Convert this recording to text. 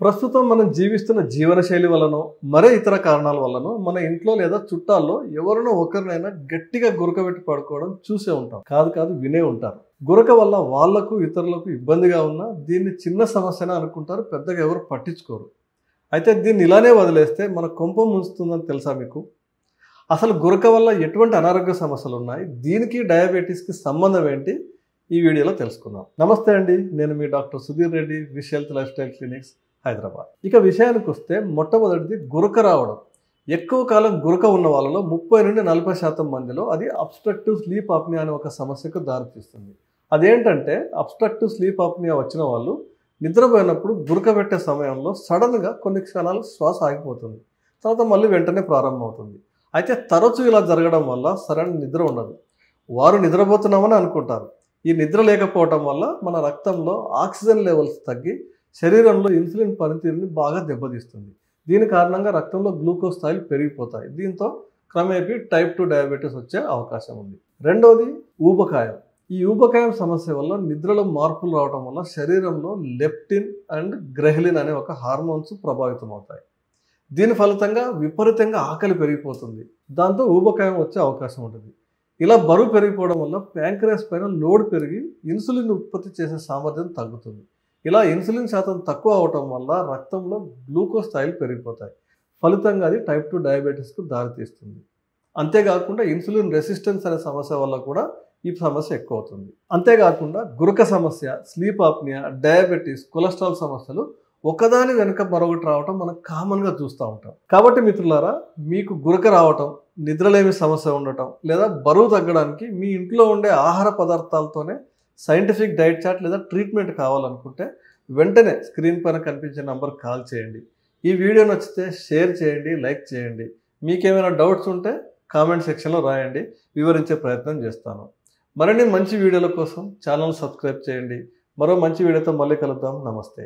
ప్రస్తుతం మనం జీవిస్తున్న జీవనశైలి వల్లనో మరే ఇతర కారణాల వల్లనో మన ఇంట్లో లేదా చుట్టాల్లో ఎవరినో ఒకరినైనా గట్టిగా గురకబెట్టి పడుకోవడం చూసే ఉంటాం. కాదు వినే ఉంటారు. గురక వల్ల వాళ్లకు ఇతరులకు ఇబ్బందిగా ఉన్నా దీన్ని చిన్న సమస్యనే అనుకుంటారు, పెద్దగా ఎవరు పట్టించుకోరు. అయితే దీన్ని ఇలానే వదిలేస్తే మన కొంప ముంచుతుందని తెలుసా మీకు? అసలు గురక వల్ల ఎటువంటి అనారోగ్య సమస్యలు ఉన్నాయి, దీనికి డయాబెటీస్కి సంబంధం ఏంటి, ఈ వీడియోలో తెలుసుకుందాం. నమస్తే అండి, నేను మీ doctor Sudheer Reddy, Wish health lifestyle clinics, Hyderabad. ఇక విషయానికి వస్తే మొట్టమొదటిది గురక రావడం. ఎక్కువ కాలం గురక ఉన్న వాళ్ళలో 30 నుండి 40% మందిలో అది అబ్స్ట్రక్టివ్ స్లీప్ అప్నియా అనే ఒక సమస్యకు దారితీస్తుంది. అదేంటంటే అబ్స్ట్రక్టివ్ స్లీప్ అప్నియా వచ్చిన వాళ్ళు నిద్రపోయినప్పుడు గురక పెట్టే సమయంలో సడన్గా కొన్ని క్షణాలు శ్వాస ఆగిపోతుంది, తర్వాత మళ్ళీ వెంటనే ప్రారంభమవుతుంది. అయితే తరచూ ఇలా జరగడం వల్ల సరైన నిద్ర ఉండదు. వారు నిద్రపోతున్నామని అనుకుంటారు. ఈ నిద్ర లేకపోవడం వల్ల మన రక్తంలో ఆక్సిజన్ లెవెల్స్ తగ్గి శరీరంలో ఇన్సులిన్ పనితీరుని బాగా దెబ్బతీస్తుంది. దీని కారణంగా రక్తంలో గ్లూకోజ్ స్థాయిలు పెరిగిపోతాయి. దీంతో క్రమేపీ టైప్ 2 డయాబెటీస్ వచ్చే అవకాశం ఉంది. రెండవది ఊబకాయం. ఈ ఊబకాయం సమస్య వల్ల నిద్రలో మార్పులు రావడం వల్ల శరీరంలో లెప్టిన్ అండ్ గ్రెహ్లిన్ అనే ఒక హార్మోన్స్ ప్రభావితం అవుతాయి. దీని ఫలితంగా విపరీతంగా ఆకలి పెరిగిపోతుంది. దాంతో ఊబకాయం వచ్చే అవకాశం ఉంటుంది. ఇలా బరువు పెరిగిపోవడం వల్ల ప్యాంక్రియాస్ పైన లోడ్ పెరిగి ఇన్సులిన్ ఉత్పత్తి చేసే సామర్థ్యం తగ్గుతుంది. ఇలా ఇన్సులిన్ శాతం తక్కువ అవటం వల్ల రక్తంలో గ్లూకోజ్ స్థాయిలు పెరిగిపోతాయి. ఫలితంగా అది టైప్ 2 డయాబెటీస్కు దారితీస్తుంది. అంతేకాకుండా ఇన్సులిన్ రెసిస్టెన్స్ అనే సమస్య వల్ల కూడా ఈ సమస్య ఎక్కువ అవుతుంది. అంతేకాకుండా గురక సమస్య, స్లీప్ ఆప్నియా, డయాబెటీస్, కొలెస్ట్రాల్ సమస్యలు ఒకదాని వెనుక మరొకటి రావటం మనం కామన్గా చూస్తూ ఉంటాం. కాబట్టి మిత్రులారా, మీకు గురక రావటం, నిద్రలేమి సమస్య ఉండటం లేదా బరువు తగ్గడానికి మీ ఇంట్లో ఉండే ఆహార పదార్థాలతోనే సైంటిఫిక్ డైట్ చార్ట్ లేదా ట్రీట్మెంట్ కావాలనుకుంటే వెంటనే స్క్రీన్ పైన కనిపించే నంబర్కి కాల్ చేయండి. ఈ వీడియో నచ్చితే షేర్ చేయండి, లైక్ చేయండి. మీకేమైనా డౌట్స్ ఉంటే కామెంట్ సెక్షన్లో రాయండి, వివరించే ప్రయత్నం చేస్తాను. మరిన్ని మంచి వీడియోల కోసం ఛానల్ సబ్స్క్రైబ్ చేయండి. మరో మంచి వీడియోతో మళ్ళీ కలుద్దాం. నమస్తే.